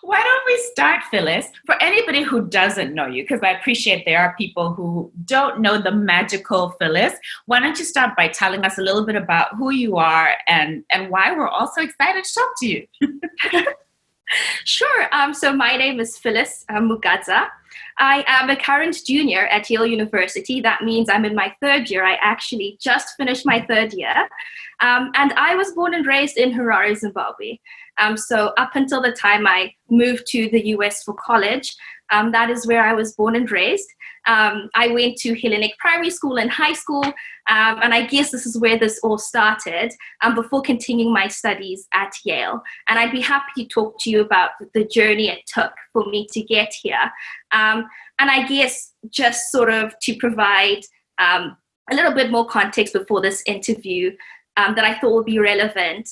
Why don't we start, Phyllis? For anybody who doesn't know you, because I appreciate there are people who don't know the magical Phyllis, why don't you start by telling us a little bit about who you are and why we're all so excited to talk to you? Sure. So my name is Phyllis Mugadza. I am a current junior at Yale University. That means I'm in my third year. I actually just finished my third year. And I was born and raised in Harare, Zimbabwe. So up until the time I moved to the US for college, that is where I was born and raised. I went to Hellenic Primary School and high school, and I guess this is where this all started before continuing my studies at Yale. And I'd be happy to talk to you about the journey it took for me to get here. And I guess just sort of to provide a little bit more context before this interview that I thought would be relevant.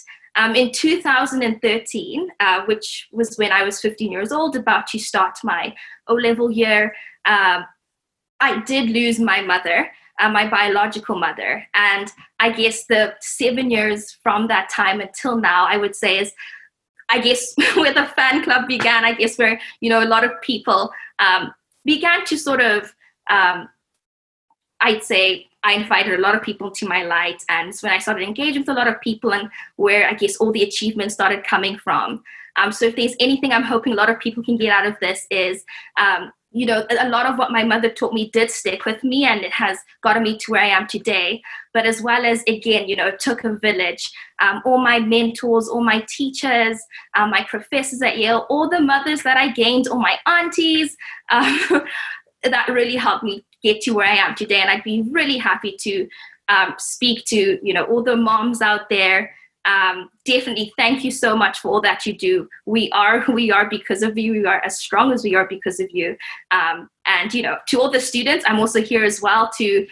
In 2013, which was when I was 15 years old, about to start my O-level year, I did lose my mother, my biological mother. And I guess the 7 years from that time until now, I would say is, I guess, where the fan club began, I guess where, a lot of people began to sort of, I'd say, I invited a lot of people to my light, and it's when I started engaging with a lot of people and where I guess all the achievements started coming from. So if there's anything I'm hoping a lot of people can get out of this is, a lot of what my mother taught me did stick with me, and it has gotten me to where I am today. But as well as, again, it took a village. All my mentors, all my teachers, my professors at Yale, all the mothers that I gained, all my aunties, that really helped me get to where I am today. And I'd be really happy to speak to, all the moms out there. Definitely thank you so much for all that you do. We are who we are because of you. We are as strong as we are because of you. And, to all the students, I'm also here as well to,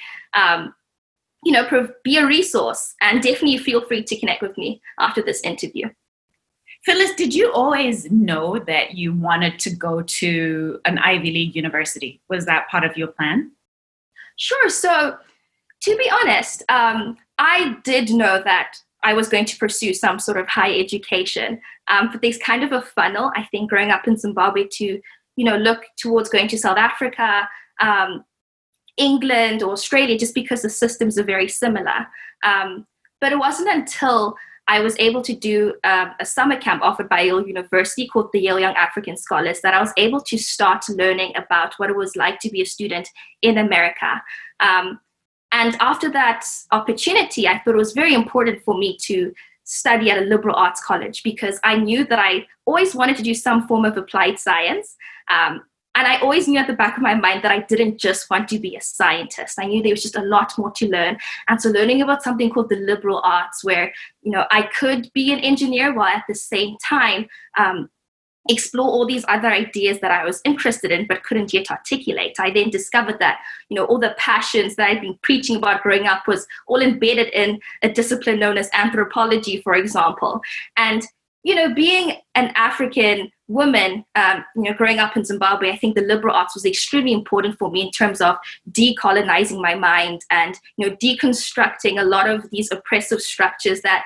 be a resource, and definitely feel free to connect with me after this interview. Phyllis, did you always know that you wanted to go to an Ivy League university? Was that part of your plan? Sure. So to be honest, I did know that I was going to pursue some sort of higher education. But there's kind of a funnel, I think, growing up in Zimbabwe to, look towards going to South Africa, England, or Australia, just because the systems are very similar. But it wasn't until I was able to do a summer camp offered by Yale University called the Yale Young African Scholars that I was able to start learning about what it was like to be a student in America. And after that opportunity, I thought it was very important for me to study at a liberal arts college because I knew that I always wanted to do some form of applied science. And I always knew at the back of my mind that I didn't just want to be a scientist. I knew there was just a lot more to learn. And so learning about something called the liberal arts, where, I could be an engineer while at the same time explore all these other ideas that I was interested in but couldn't yet articulate. I then discovered that, all the passions that I'd been preaching about growing up was all embedded in a discipline known as anthropology, for example. And being an African woman, growing up in Zimbabwe, I think the liberal arts was extremely important for me in terms of decolonizing my mind and, deconstructing a lot of these oppressive structures that,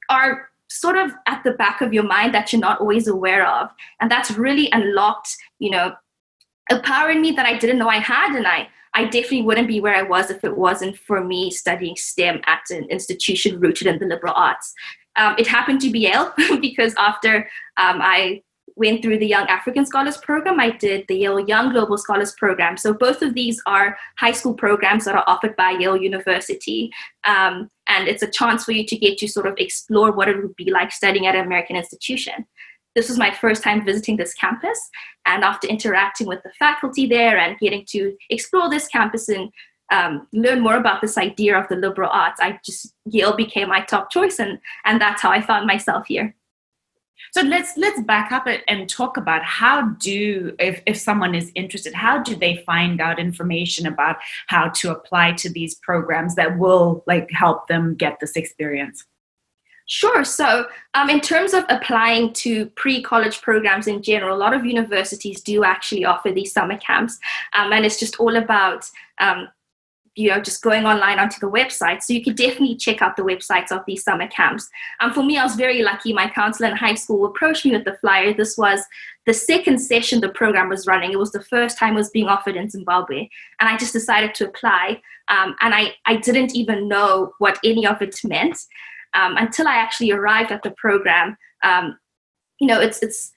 are sort of at the back of your mind that you're not always aware of. And that's really unlocked, a power in me that I didn't know I had. And I definitely wouldn't be where I was if it wasn't for me studying STEM at an institution rooted in the liberal arts. It happened to be Yale because after I went through the Young African Scholars Program, I did the Yale Young Global Scholars Program. So both of these are high school programs that are offered by Yale University. And it's a chance for you to get to sort of explore what it would be like studying at an American institution. This was my first time visiting this campus. And after interacting with the faculty there and getting to explore this campus and learn more about this idea of the liberal arts, Yale became my top choice, and that's how I found myself here. So let's back up and talk about if someone is interested, how do they find out information about how to apply to these programs that will help them get this experience? Sure. So in terms of applying to pre-college programs in general, a lot of universities do actually offer these summer camps, and it's just all about just going online onto the website. So you could definitely check out the websites of these summer camps. For me, I was very lucky. My counselor in high school approached me with the flyer. This was the second session the program was running. It was the first time it was being offered in Zimbabwe. And I just decided to apply. And I didn't even know what any of it meant until I actually arrived at the program. It's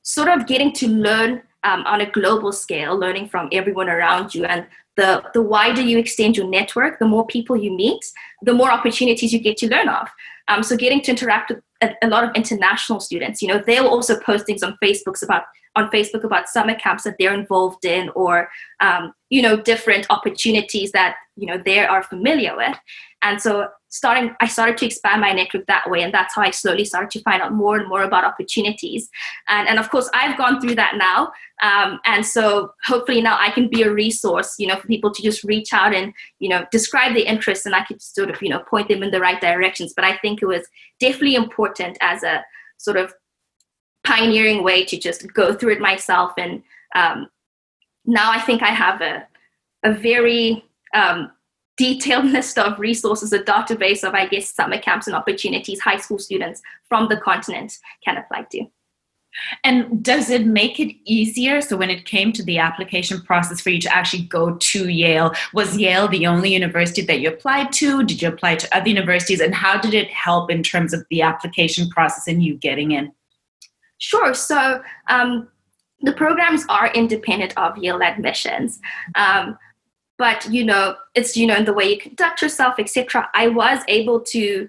sort of getting to learn on a global scale, learning from everyone around you. And the wider you extend your network, the more people you meet, the more opportunities you get to learn of. So getting to interact with a lot of international students, they will also post things on Facebook about summer camps that they're involved in, or different opportunities that they are familiar with. And so I started to expand my network that way, and that's how I slowly started to find out more and more about opportunities. And of course, I've gone through that now, and so hopefully now I can be a resource, for people to just reach out and describe their interests, and I could sort of point them in the right directions. But I think it was definitely important as a sort of pioneering way to just go through it myself. And now I think I have a very detailed list of resources, a database of, I guess, summer camps and opportunities high school students from the continent can apply to. And does it make it easier? So when it came to the application process for you to actually go to Yale, was Yale the only university that you applied to? Did you apply to other universities? And how did it help in terms of the application process and you getting in? Sure. So the programs are independent of Yale admissions. But, it's, in the way you conduct yourself, etc. I was able to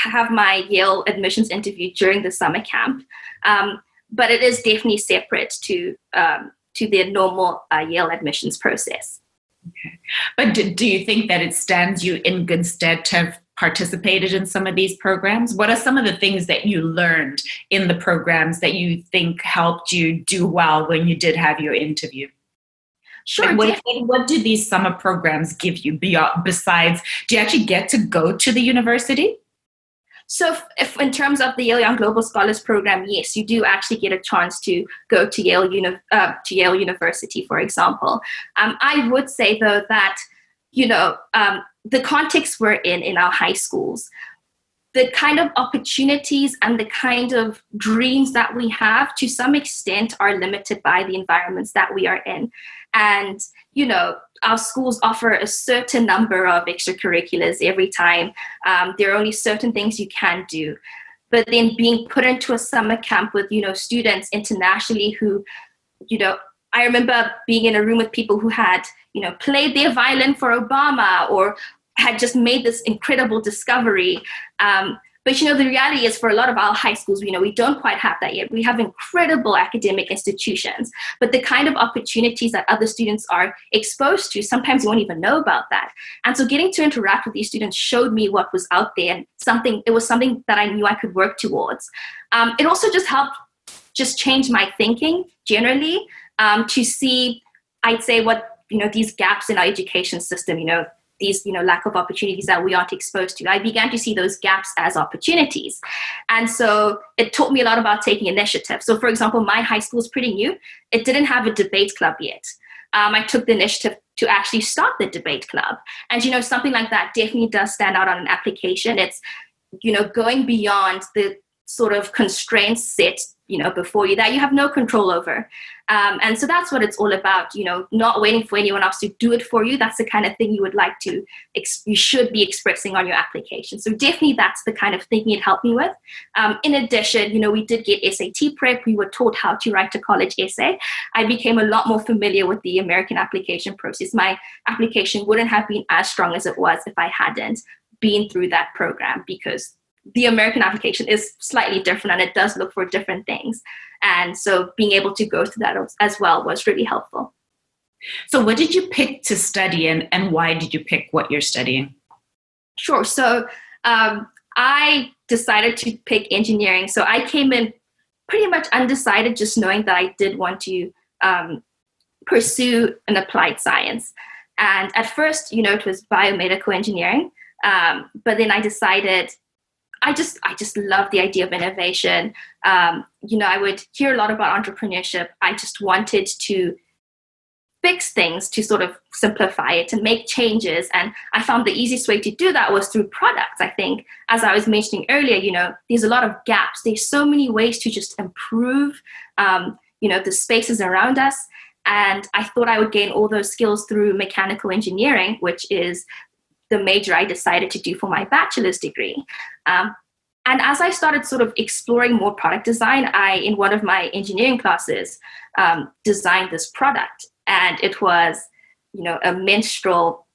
have my Yale admissions interview during the summer camp. But it is definitely separate to the normal Yale admissions process. Okay. But do you think that it stands you in good stead to have participated in some of these programs? What are some of the things that you learned in the programs that you think helped you do well when you did have your interview? Sure. Like what do these summer programs give you besides, do you actually get to go to the university? So if in terms of the Yale Young Global Scholars Program, yes, you do actually get a chance to go to Yale University, for example. I would say, though, that, the context we're in our high schools, the kind of opportunities and the kind of dreams that we have to some extent are limited by the environments that we are in. And, our schools offer a certain number of extracurriculars every time. There are only certain things you can do. But then being put into a summer camp with, students internationally who, I remember being in a room with people who had, played their violin for Obama or had just made this incredible discovery. But, the reality is for a lot of our high schools, we don't quite have that yet. We have incredible academic institutions, but the kind of opportunities that other students are exposed to, sometimes you won't even know about that. And so getting to interact with these students showed me what was out there, and it was something that I knew I could work towards. It also just helped just change my thinking generally to see, I'd say, what, these gaps in our education system, these, lack of opportunities that we aren't exposed to. I began to see those gaps as opportunities. And so it taught me a lot about taking initiative. So for example, my high school is pretty new. It didn't have a debate club yet. I took the initiative to actually start the debate club. And, something like that definitely does stand out on an application. It's, going beyond the sort of constraints set, before you that you have no control over. And so that's what it's all about, not waiting for anyone else to do it for you. That's the kind of thing you would like to, you should be expressing on your application. So definitely that's the kind of thing it helped me with. In addition, we did get SAT prep. We were taught how to write a college essay. I became a lot more familiar with the American application process. My application wouldn't have been as strong as it was if I hadn't been through that program, because the American application is slightly different and it does look for different things. And so being able to go through that as well was really helpful. So what did you pick to study and why did you pick what you're studying? Sure. So I decided to pick engineering. So I came in pretty much undecided, just knowing that I did want to pursue an applied science. And at first, it was biomedical engineering. But then I decided I just love the idea of innovation. I would hear a lot about entrepreneurship. I just wanted to fix things to sort of simplify it and make changes. And I found the easiest way to do that was through products. I think, as I was mentioning earlier, there's a lot of gaps. There's so many ways to just improve, the spaces around us. And I thought I would gain all those skills through mechanical engineering, which is the major I decided to do for my bachelor's degree. And as I started sort of exploring more product design, in one of my engineering classes, designed this product. And it was, a menstrual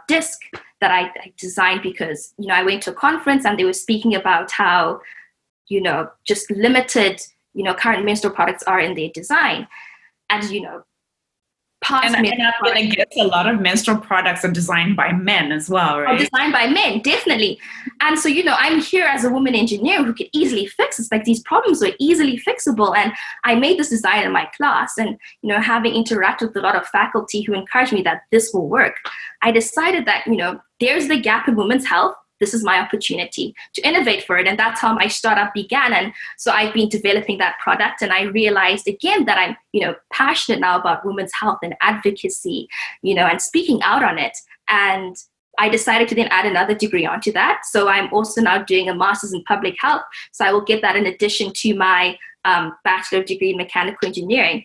disc that I designed because, I went to a conference and they were speaking about how, just limited, current menstrual products are in their design. And, and I'm going to guess a lot of menstrual products are designed by men as well, right? Designed by men, definitely. And so, I'm here as a woman engineer who could easily fix this. Like, these problems were easily fixable. And I made this design in my class. And, having interacted with a lot of faculty who encouraged me that this will work, I decided that, there's the gap in women's health. This is my opportunity to innovate for it. And that's how my startup began. And so I've been developing that product. And I realized again that I'm, passionate now about women's health and advocacy, and speaking out on it. And I decided to then add another degree onto that. So I'm also now doing a master's in public health. So I will get that in addition to my bachelor degree in mechanical engineering.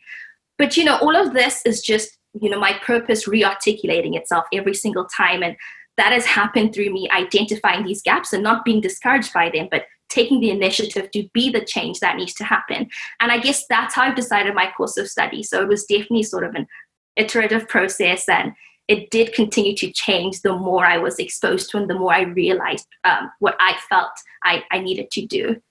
But, all of this is just, my purpose re-articulating itself every single time. And that has happened through me identifying these gaps and not being discouraged by them, but taking the initiative to be the change that needs to happen. And I guess that's how I've decided my course of study. So it was definitely sort of an iterative process, and it did continue to change the more I was exposed to and the more I realized what I felt I needed to do.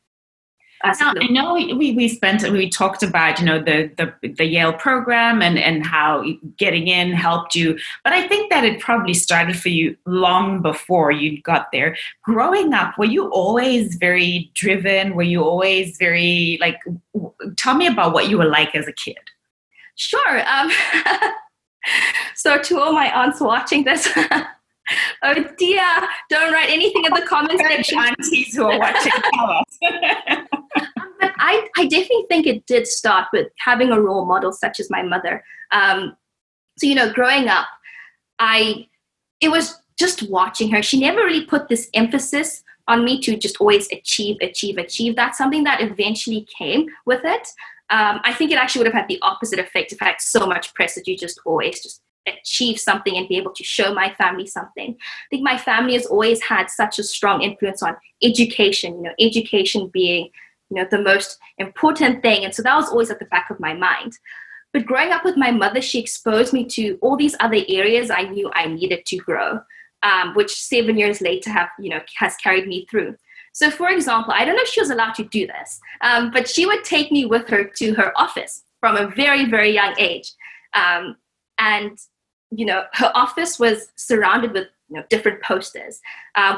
Now, I know we talked about, the Yale program and how getting in helped you, but I think that it probably started for you long before you got there. Growing up, were you always very driven? Were you always very, tell me about what you were like as a kid. Sure. So to all my aunts watching this, oh dear, don't write anything in the comments section. Aunties who are watching, tell us. But I definitely think it did start with having a role model such as my mother. So, growing up, it was just watching her. She never really put this emphasis on me to just always achieve. That's something that eventually came with it. I think it actually would have had the opposite effect if I had so much pressure to just always just achieve something and be able to show my family something. I think my family has always had such a strong influence on education, education being, the most important thing. And so that was always at the back of my mind. But growing up with my mother, she exposed me to all these other areas I knew I needed to grow, which 7 years later has carried me through. So for example, I don't know if she was allowed to do this, but she would take me with her to her office from a very, very young age. And her office was surrounded with different posters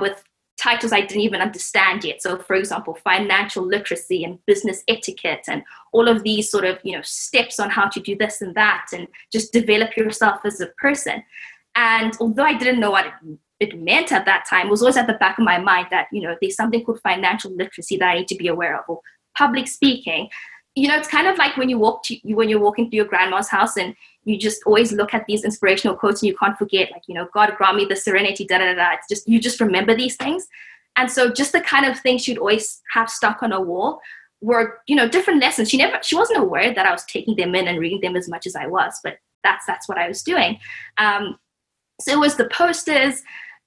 with titles I didn't even understand yet. So for example, financial literacy and business etiquette and all of these sort of, steps on how to do this and that and just develop yourself as a person. And although I didn't know what it meant at that time, it was always at the back of my mind that, there's something called financial literacy that I need to be aware of, or public speaking. It's kind of like when you're walking through your grandma's house and you just always look at these inspirational quotes and you can't forget, God grant me the serenity, It's just, you just remember these things. And so just the kind of things she'd always have stuck on a wall were, different lessons. She wasn't aware that I was taking them in and reading them as much as I was, but that's what I was doing. So it was the posters,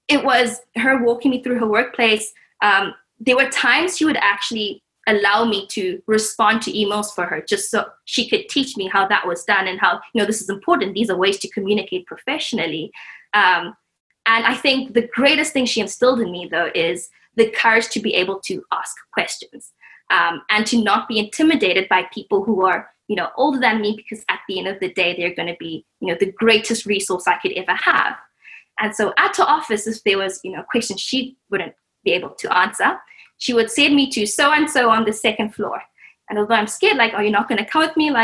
it was her walking me through her workplace. There were times she would actually allow me to respond to emails for her just so she could teach me how that was done and how, this is important. These are ways to communicate professionally. And I think the greatest thing she instilled in me, though, is the courage to be able to ask questions and to not be intimidated by people who are, older than me, because at the end of the day, they're going to be, the greatest resource I could ever have. And so at her office, if there was, questions she wouldn't be able to answer, she would send me to so-and-so on the second floor. And although I'm scared, oh, you're not going to come with me?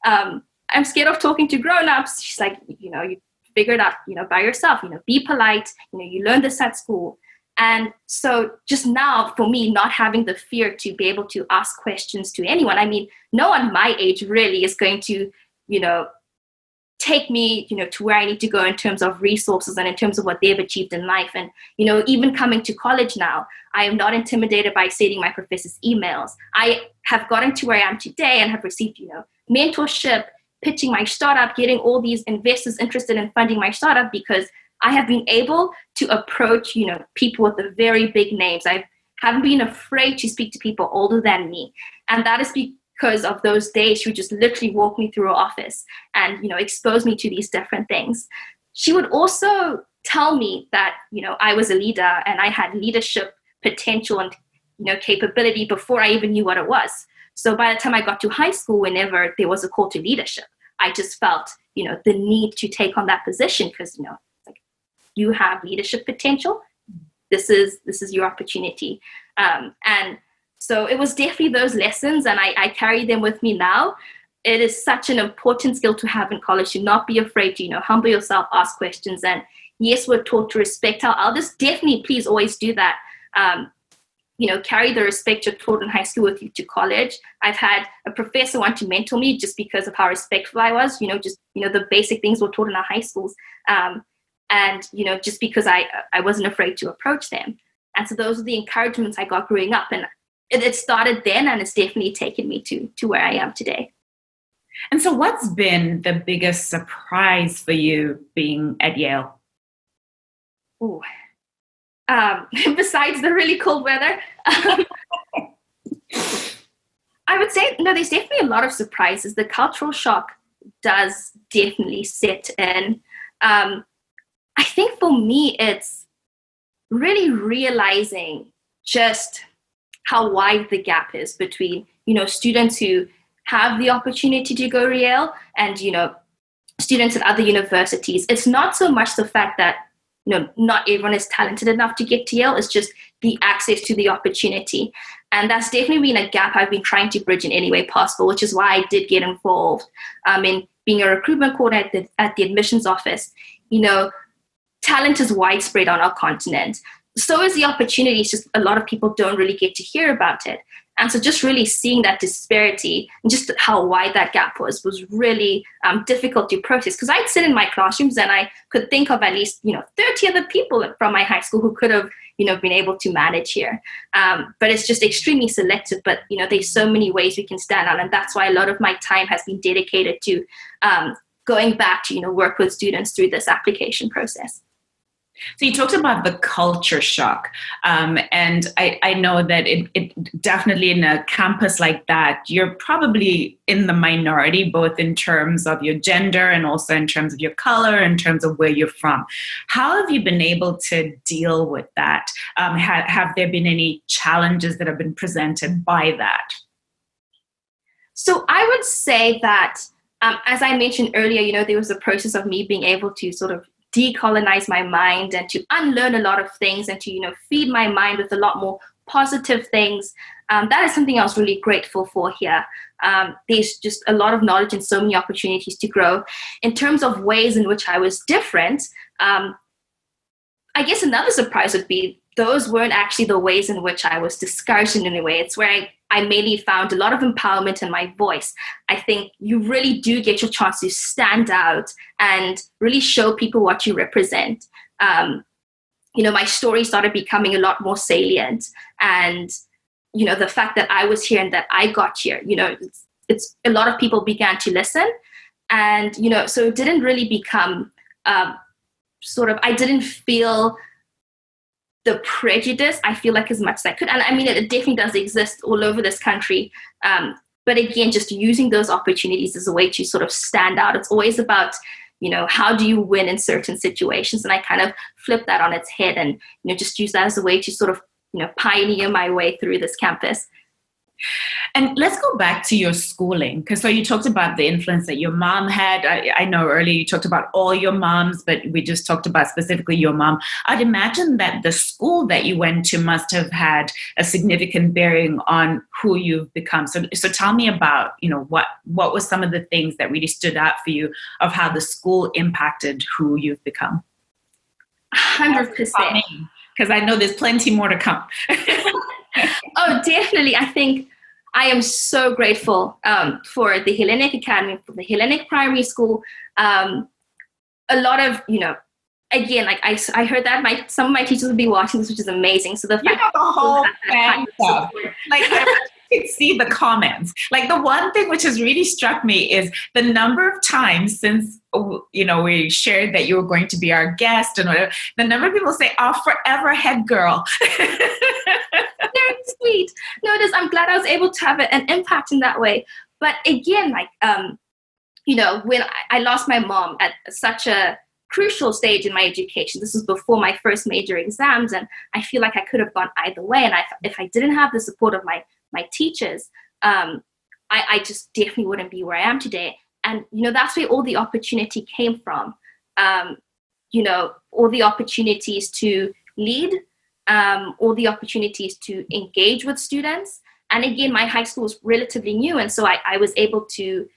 I'm scared of talking to grown-ups. She's like, you figure it out, by yourself, be polite. You learn this at school. And so just now for me, not having the fear to be able to ask questions to anyone. I mean, no one my age really is going to, take me, to where I need to go in terms of resources and in terms of what they've achieved in life. And, even coming to college now, I am not intimidated by stating my professor's emails. I have gotten to where I am today and have received, mentorship, pitching my startup, getting all these investors interested in funding my startup because I have been able to approach, people with the very big names. I haven't been afraid to speak to people older than me. And that is because of those days she would just literally walk me through her office and, expose me to these different things. She would also tell me that, I was a leader and I had leadership potential and, capability before I even knew what it was. So by the time I got to high school, whenever there was a call to leadership, I just felt, the need to take on that position because, like, you have leadership potential. This is your opportunity. And so it was definitely those lessons, and I carry them with me now. It is such an important skill to have in college, to not be afraid to, humble yourself, ask questions. And yes, we're taught to respect our elders. Definitely, please always do that. Carry the respect you're taught in high school with you to college. I've had a professor want to mentor me just because of how respectful I was, the basic things we're taught in our high schools. And, just because I wasn't afraid to approach them. And so those are the encouragements I got growing up. And it started then, and it's definitely taken me to where I am today. And so what's been the biggest surprise for you being at Yale? Ooh. Besides the really cold weather, I would say, there's definitely a lot of surprises. The cultural shock does definitely set in. I think for me, it's really realizing just how wide the gap is between, students who have the opportunity to go to Yale and, students at other universities. It's not so much the fact that, not everyone is talented enough to get to Yale. It's just the access to the opportunity. And that's definitely been a gap I've been trying to bridge in any way possible, which is why I did get involved in being a recruitment coordinator at the admissions office. Talent is widespread on our continent. So is the opportunity. It's just a lot of people don't really get to hear about it. And so just really seeing that disparity and just how wide that gap was really difficult to process. Because I'd sit in my classrooms and I could think of at least, 30 other people from my high school who could have, been able to manage here. But it's just extremely selective. But, there's so many ways we can stand out. And that's why a lot of my time has been dedicated to going back to, work with students through this application process. So you talked about the culture shock, and I know that it definitely in a campus like that, you're probably in the minority, both in terms of your gender and also in terms of your color, in terms of where you're from. How have you been able to deal with that? Have there been any challenges that have been presented by that? So I would say that, as I mentioned earlier, there was a process of me being able to sort of decolonize my mind and to unlearn a lot of things and to, feed my mind with a lot more positive things. That is something I was really grateful for here. There's just a lot of knowledge and so many opportunities to grow. In terms of ways in which I was different, I guess another surprise would be those weren't actually the ways in which I was discouraged in any way. It's where I mainly found a lot of empowerment in my voice. I think you really do get your chance to stand out and really show people what you represent. My story started becoming a lot more salient. And, the fact that I was here and that I got here, it's a lot of people began to listen. And, so it didn't really become I didn't feel the prejudice, I feel like, as much as I could. And I mean, it definitely does exist all over this country. But again, just using those opportunities as a way to sort of stand out. It's always about, how do you win in certain situations? And I kind of flip that on its head and, just use that as a way to sort of, pioneer my way through this campus. And let's go back to your schooling, because so you talked about the influence that your mom had. I know earlier you talked about all your moms, but we just talked about specifically your mom. I'd imagine that the school that you went to must have had a significant bearing on who you've become. So tell me about, what was some of the things that really stood out for you of how the school impacted who you've become? 100%. Because I know there's plenty more to come. Oh, definitely. I think I am so grateful for the Hellenic Academy, for the Hellenic Primary School. A lot of, again, like I heard that some of my teachers would be watching this, which is amazing. So the fact the whole fan club. Like I could see the comments. Like the one thing which has really struck me is the number of times since we shared that you were going to be our guest and whatever. The number of people say, "Oh, forever head girl." Very sweet. No, it is. I'm glad I was able to have an impact in that way. But again, like when I lost my mom at such a crucial stage in my education. This was before my first major exams, and I feel like I could have gone either way. And if I didn't have the support of my teachers, I just definitely wouldn't be where I am today. And that's where all the opportunity came from. All the opportunities to lead, all the opportunities to engage with students. And again, my high school was relatively new, and so I was able to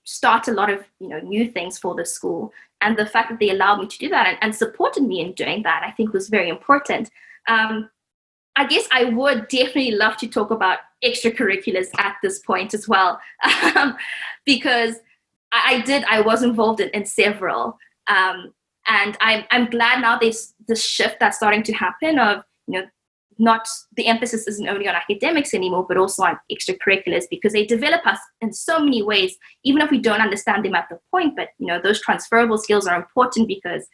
start a lot of new things for the school. And the fact that they allowed me to do that and supported me in doing that, I think was very important. I guess I would definitely love to talk about extracurriculars at this point as well, because I was involved in several, and I'm glad now there's this shift that's starting to happen of not the emphasis isn't only on academics anymore, but also on extracurriculars, because they develop us in so many ways, even if we don't understand them at the point. But those transferable skills are important because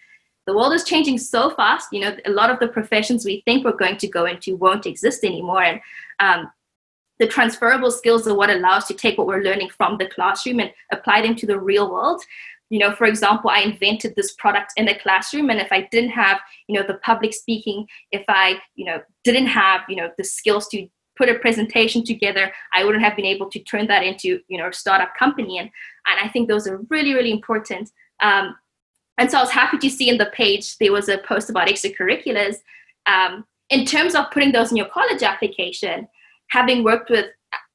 the world is changing so fast. A lot of the professions we think we're going to go into won't exist anymore. And the transferable skills are what allow us to take what we're learning from the classroom and apply them to the real world. For example, I invented this product in a classroom, and if I didn't have, the public speaking, if I, didn't have, the skills to put a presentation together, I wouldn't have been able to turn that into, a startup company. And I think those are really, really important. And so I was happy to see in the page, there was a post about extracurriculars. In terms of putting those in your college application, having worked with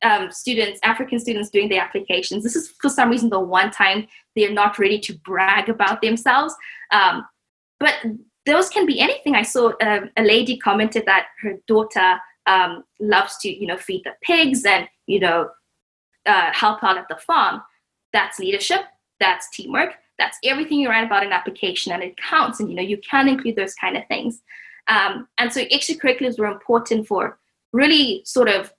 African students doing their applications, this is for some reason the one time they're not ready to brag about themselves. But those can be anything. I saw a lady commented that her daughter loves to, feed the pigs and, help out at the farm. That's leadership. That's teamwork. That's everything you write about in an application, and it counts. And, you can include those kind of things. And so extracurriculars were important for really sort of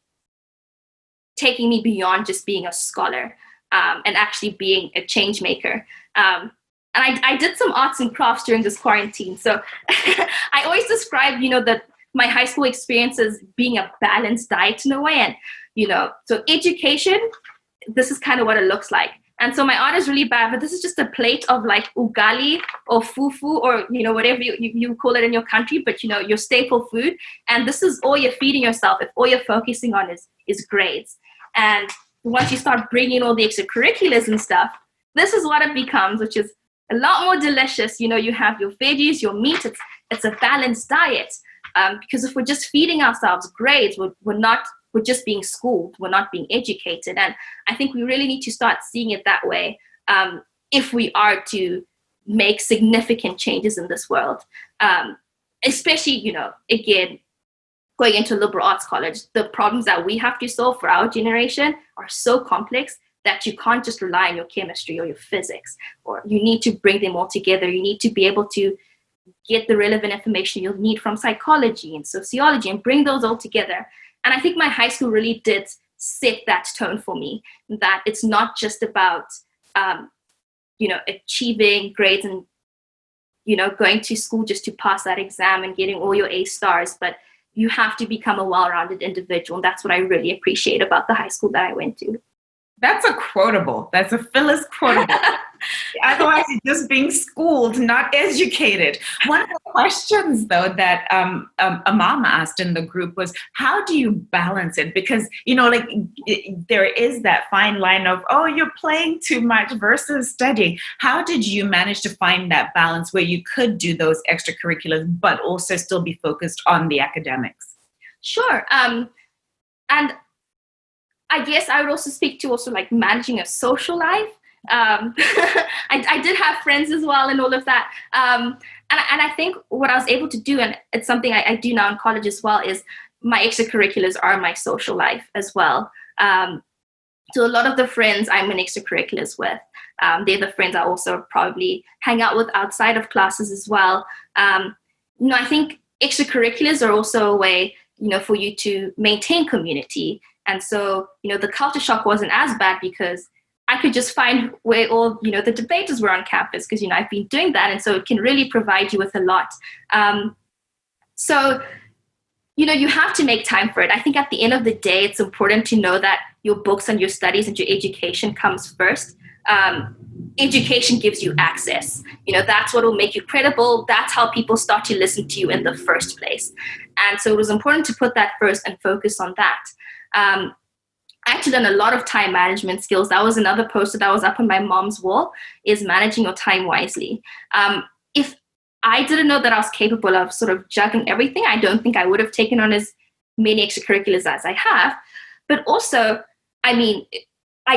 taking me beyond just being a scholar and actually being a change maker. And I did some arts and crafts during this quarantine. So I always describe, that my high school experience as being a balanced diet in a way. And, so education, this is kind of what it looks like. And so my art is really bad, but this is just a plate of like ugali or fufu or, whatever you call it in your country, but, your staple food. And this is all you're feeding yourself if all you're focusing on is grades. And once you start bringing all the extracurriculars and stuff, this is what it becomes, which is a lot more delicious. You have your veggies, your meat. It's a balanced diet. Because if we're just feeding ourselves grades, we're just being schooled. We're not being educated. And I think we really need to start seeing it that way if we are to make significant changes in this world. Especially, again, going into liberal arts college, the problems that we have to solve for our generation are so complex that you can't just rely on your chemistry or your physics, or you need to bring them all together. You need to be able to get the relevant information you'll need from psychology and sociology and bring those all together. And I think my high school really did set that tone for me, that it's not just about, achieving grades and, going to school just to pass that exam and getting all your A stars, but you have to become a well-rounded individual. And that's what I really appreciate about the high school that I went to. That's a quotable. That's a Phyllis quotable. Otherwise, you're just being schooled, not educated. One of the questions, though, that a mom asked in the group was, how do you balance it? Because, there is that fine line of, oh, you're playing too much versus studying. How did you manage to find that balance where you could do those extracurriculars, but also still be focused on the academics? Sure. And I guess I would also speak to managing a social life. I did have friends as well and all of that. And I think what I was able to do, and it's something I do now in college as well, is my extracurriculars are my social life as well. So a lot of the friends I'm in extracurriculars with, they're the friends I also probably hang out with outside of classes as well. I think extracurriculars are also a way, for you to maintain community. And so, the culture shock wasn't as bad because I could just find where all, the debaters were on campus because, I've been doing that. And so it can really provide you with a lot. So, you have to make time for it. I think at the end of the day, it's important to know that your books and your studies and your education comes first. Education gives you access. That's what will make you credible. That's how people start to listen to you in the first place. And so it was important to put that first and focus on that. I actually done a lot of time management skills. That was another poster that was up on my mom's wall, is managing your time wisely. If I didn't know that I was capable of sort of juggling everything, I don't think I would have taken on as many extracurriculars as I have. But also, I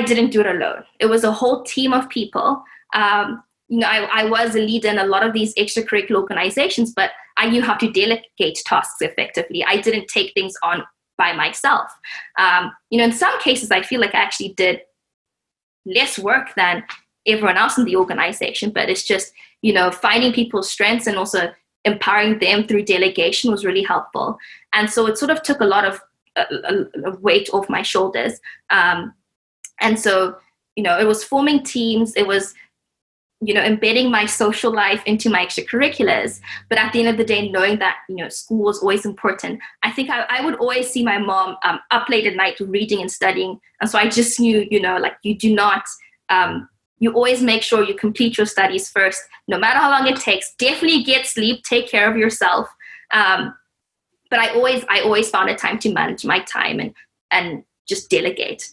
didn't do it alone. It was a whole team of people. I was a leader in a lot of these extracurricular organizations, but I knew how to delegate tasks effectively. I didn't take things on by myself. In some cases, I feel like I actually did less work than everyone else in the organization, but it's just, finding people's strengths and also empowering them through delegation was really helpful. And so it sort of took a lot of weight off my shoulders. And so, it was forming teams. It was, embedding my social life into my extracurriculars. But at the end of the day, knowing that, school was always important. I think I would always see my mom up late at night reading and studying. And so I just knew, you do not, you always make sure you complete your studies first, no matter how long it takes. Definitely get sleep, take care of yourself. But I always found a time to manage my time and just delegate.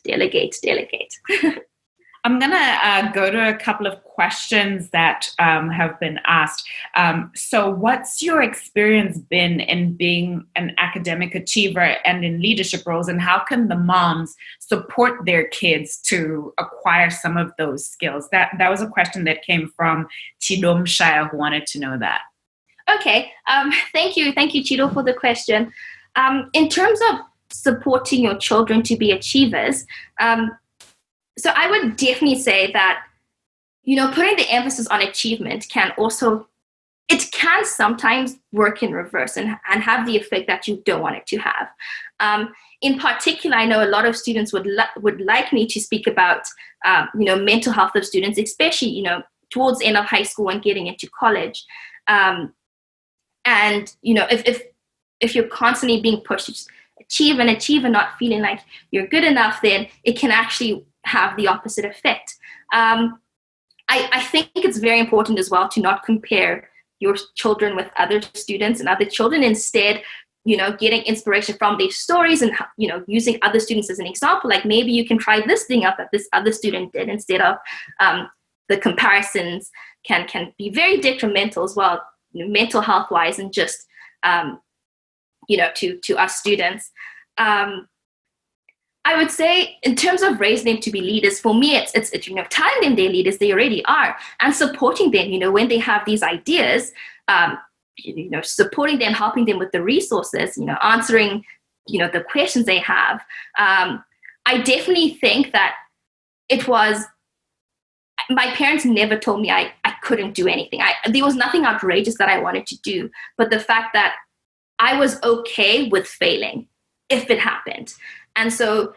I'm going to go to a couple of questions that have been asked. So what's your experience been in being an academic achiever and in leadership roles, and how can the moms support their kids to acquire some of those skills? That was a question that came from Chidom Shire, who wanted to know that. Okay. Thank you, Chido, for the question. In terms of supporting your children to be achievers, so I would definitely say that, putting the emphasis on achievement can sometimes work in reverse and have the effect that you don't want it to have. In particular, I know a lot of students would like me to speak about, mental health of students, especially, towards the end of high school and getting into college. And, if you're constantly being pushed to achieve and not feeling like you're good enough, then it can actually have the opposite effect. I think it's very important as well to not compare your children with other students and other children. Instead, getting inspiration from their stories and, using other students as an example. Like, maybe you can try this thing out that this other student did, instead of the comparisons can be very detrimental as well, mental health wise, and just, to us students. I would say, in terms of raising them to be leaders, for me, it's telling them they're leaders, they already are, and supporting them, when they have these ideas, supporting them, helping them with the resources, answering, the questions they have. I definitely think that my parents never told me I couldn't do anything. There was nothing outrageous that I wanted to do, but the fact that I was okay with failing if it happened. And so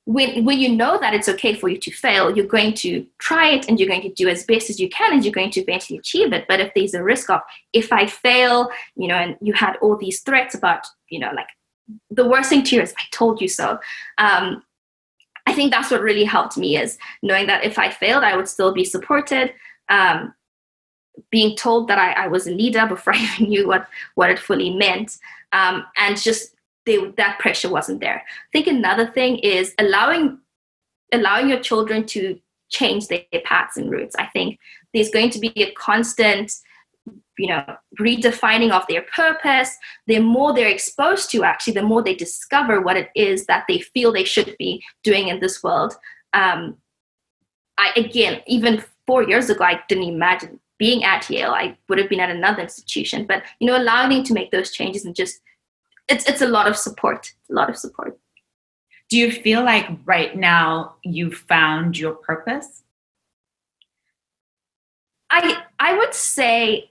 when you know that it's okay for you to fail, you're going to try it and you're going to do as best as you can, and you're going to eventually achieve it. But if there's a risk of, if I fail, and you had all these threats about, like, the worst thing to you is, I told you so. I think that's what really helped me, is knowing that if I failed, I would still be supported. Being told that I was a leader before I even knew what it fully meant. And just that pressure wasn't there. I think another thing is allowing your children to change their paths and routes. I think there's going to be a constant, redefining of their purpose. The more they're exposed to, actually, the more they discover what it is that they feel they should be doing in this world. Even 4 years ago, I didn't imagine being at Yale. I would have been at another institution, but, allowing them to make those changes and just it's a lot of support. A lot of support. Do you feel like right now you've found your purpose? I would say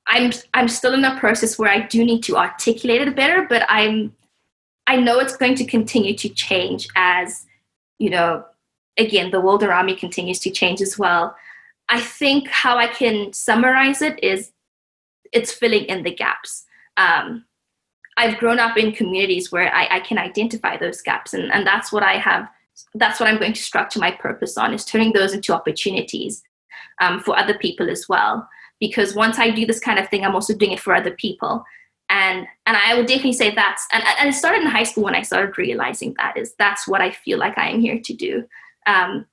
I'm still in a process where I do need to articulate it better, but I know it's going to continue to change as, again, the world around me continues to change as well. I think how I can summarize it is it's filling in the gaps. I've grown up in communities where I can identify those gaps, and that's what that's what I'm going to structure my purpose on, is turning those into opportunities for other people as well. Because once I do this kind of thing, I'm also doing it for other people. And I would definitely say and it started in high school when I started realizing that's what I feel like I am here to do. And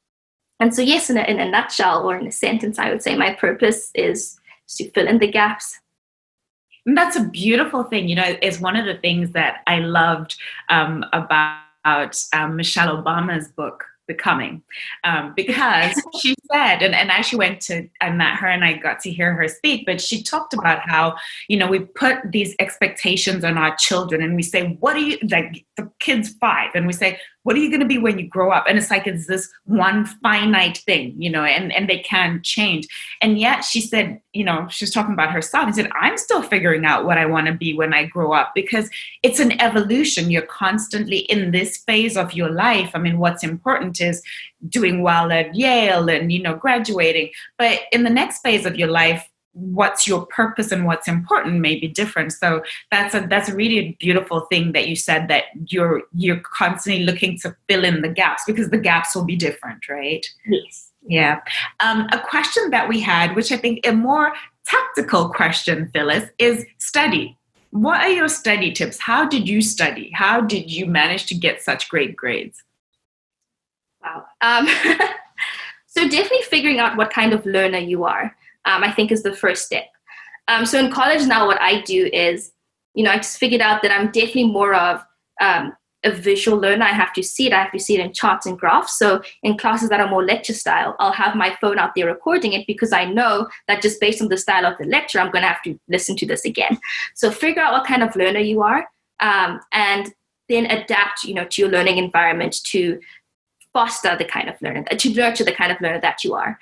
so yes, in a nutshell or in a sentence, I would say my purpose is to fill in the gaps. And that's a beautiful thing. It's one of the things that I loved about Michelle Obama's book, Becoming, because she said, and I actually I met her and I got to hear her speak, but she talked about how, we put these expectations on our children and we say, what are you, like the kid's 5, and we say, what are you going to be when you grow up? And it's like, it's this one finite thing, and they can change. And yet she said, she's talking about her son. She said, I'm still figuring out what I want to be when I grow up, because it's an evolution. You're constantly in this phase of your life. I mean, what's important is doing well at Yale and, graduating. But in the next phase of your life, what's your purpose and what's important may be different. So that's a really beautiful thing that you said, that you're constantly looking to fill in the gaps, because the gaps will be different, right? Yes. Yeah. A question that we had, which I think a more tactical question, Phyllis, is study. What are your study tips? How did you study? How did you manage to get such great grades? Wow. So definitely figuring out what kind of learner you are, I think, is the first step. So in college now, what I do is, I just figured out that I'm definitely more of a visual learner. I have to see it in charts and graphs. So in classes that are more lecture style, I'll have my phone out there recording it, because I know that just based on the style of the lecture, I'm going to have to listen to this again. So figure out what kind of learner you are, and then adapt, to your learning environment to foster the kind of learner, to nurture the kind of learner that you are.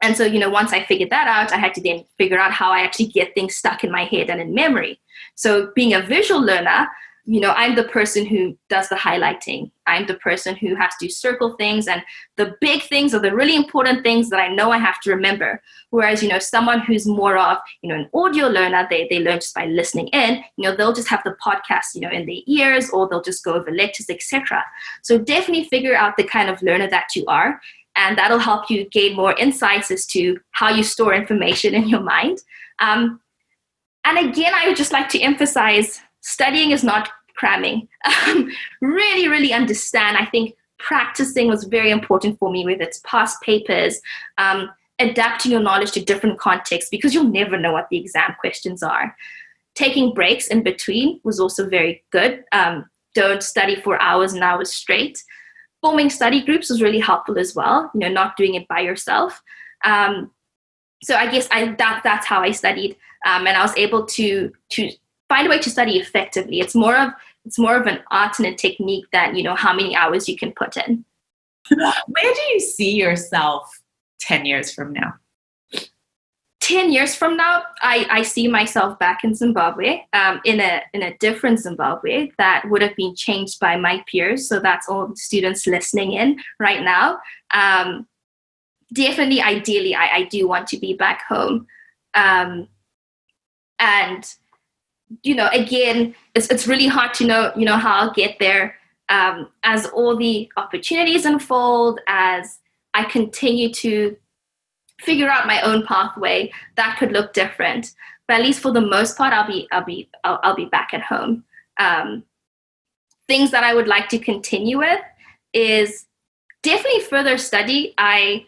And so, once I figured that out, I had to then figure out how I actually get things stuck in my head and in memory. So being a visual learner, I'm the person who does the highlighting. I'm the person who has to circle things, and the big things or the really important things that I know I have to remember. Whereas, someone who's more of, an audio learner, they learn just by listening in, they'll just have the podcast, in their ears, or they'll just go over lectures, etc. So definitely figure out the kind of learner that you are. And that'll help you gain more insights as to how you store information in your mind. And again, I would just like to emphasize, studying is not cramming. Really, really understand. I think practicing was very important for me, with its past papers, adapting your knowledge to different contexts, because you'll never know what the exam questions are. Taking breaks in between was also very good. Don't study for hours and hours straight. Forming study groups was really helpful as well, not doing it by yourself. So I guess that's how I studied, and I was able to find a way to study effectively. It's more of an art and a technique than, how many hours you can put in. Where do you see yourself 10 years from now? 10 years from now, I see myself back in Zimbabwe, in a different Zimbabwe that would have been changed by my peers. So that's all the students listening in right now. Definitely, ideally, I do want to be back home. And, again, it's really hard to know how I'll get there, as all the opportunities unfold, as I continue to figure out my own pathway. That could look different, but at least for the most part, I'll be back at home. Things that I would like to continue with is definitely further study. I'm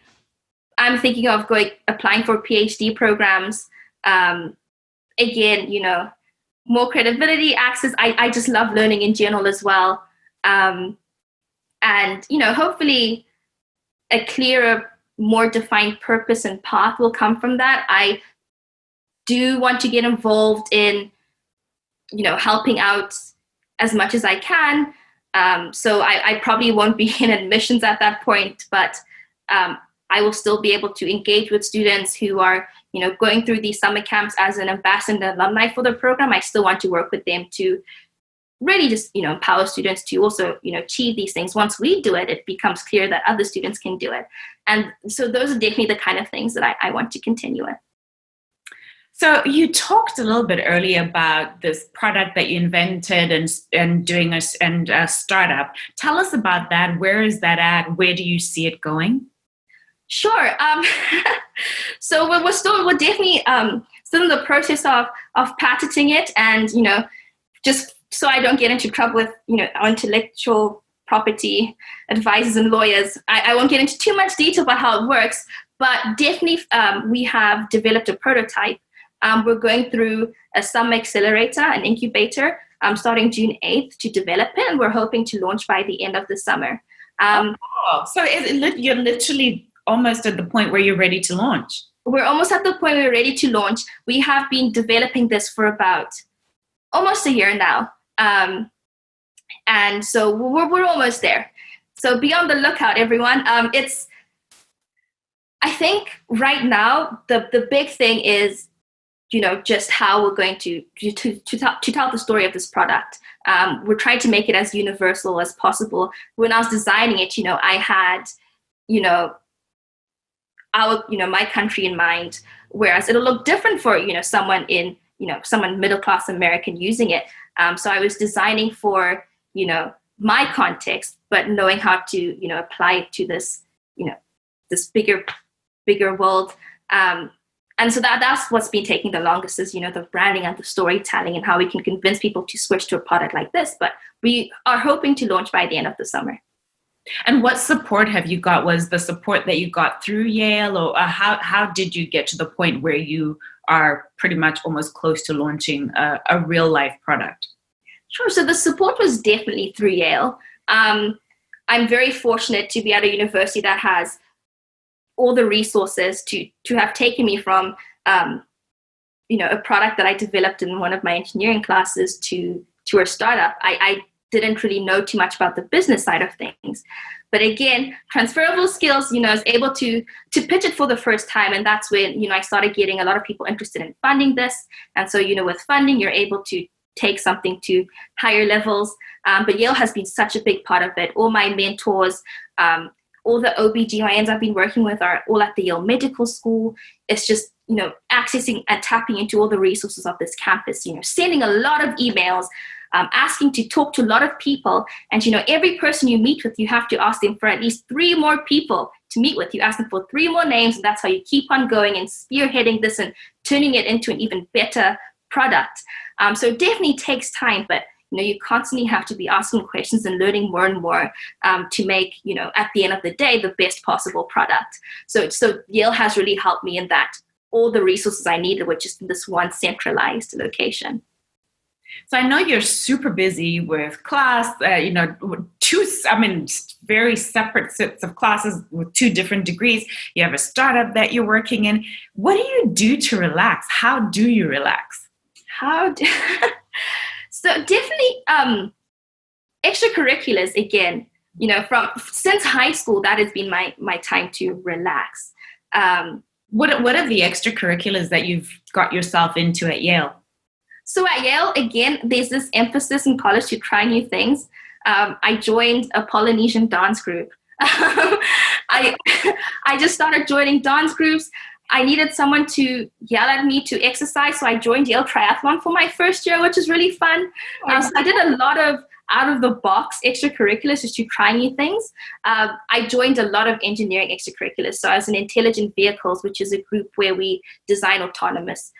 thinking of applying for PhD programs. Again, more credibility, access. I just love learning in general as well. And hopefully a clearer, more defined purpose and path will come from that. I do want to get involved in helping out as much as I can. So I probably won't be in admissions at that point, but I will still be able to engage with students who are, going through these summer camps as an ambassador and alumni for the program. I still want to work with them to really just, empower students to also, achieve these things. Once we do it, it becomes clear that other students can do it. And so those are definitely the kind of things that I want to continue with. So you talked a little bit earlier about this product that you invented and doing a startup. Tell us about that. Where is that at? Where do you see it going? Sure. So we're definitely still in the process of patenting it, and just so I don't get into trouble with our intellectual property advisors and lawyers, I won't get into too much detail about how it works. But definitely, we have developed a prototype. We're going through a summer accelerator, an incubator, starting June 8th to develop it, and we're hoping to launch by the end of the summer. So you're literally almost at the point where you're ready to launch. We're almost at the point where we're ready to launch. We have been developing this for about almost a year now. And so we're almost there. So be on the lookout, everyone. I think right now, the big thing is, just how we're going to tell the story of this product. We're trying to make it as universal as possible. When I was designing it, I had, my country in mind, whereas it'll look different for, someone middle-class American using it. So I was designing for, my context, but knowing how to, apply it to this, this bigger world. And so that's what's been taking the longest is, the branding and the storytelling and how we can convince people to switch to a product like this. But we are hoping to launch by the end of the summer. And what support have you got? Was the support that you got through Yale, or how did you get to the point where you are pretty much almost close to launching a real life product? Sure. So the support was definitely through Yale. I'm very fortunate to be at a university that has all the resources to have taken me from, a product that I developed in one of my engineering classes to a startup. I didn't really know too much about the business side of things. But again, transferable skills, I was able to pitch it for the first time. And that's when, I started getting a lot of people interested in funding this. And so, with funding, you're able to take something to higher levels. But Yale has been such a big part of it. All my mentors, all the OBGYNs I've been working with are all at the Yale Medical School. It's just, accessing and tapping into all the resources of this campus, sending a lot of emails, asking to talk to a lot of people. And, every person you meet with, you have to ask them for at least 3 more people to meet with. You ask them for 3 more names, and that's how you keep on going and spearheading this and turning it into an even better product. So it definitely takes time, but you constantly have to be asking questions and learning more and more to make, at the end of the day, the best possible product. So Yale has really helped me in that. All the resources I needed were just in this one centralized location. So I know you're super busy with class, very separate sets of classes with 2 different degrees. You have a startup that you're working in. What do you do to relax? How do you relax? So definitely extracurriculars, again, since high school, that has been my time to relax. What are the extracurriculars that you've got yourself into at Yale? So at Yale, again, there's this emphasis in college to try new things. I joined a Polynesian dance group. I just started joining dance groups. I needed someone to yell at me to exercise, so I joined Yale Triathlon for my first year, which is really fun. So I did a lot of out-of-the-box extracurriculars just to try new things. I joined a lot of engineering extracurriculars. So I was in Intelligent Vehicles, which is a group where we design autonomous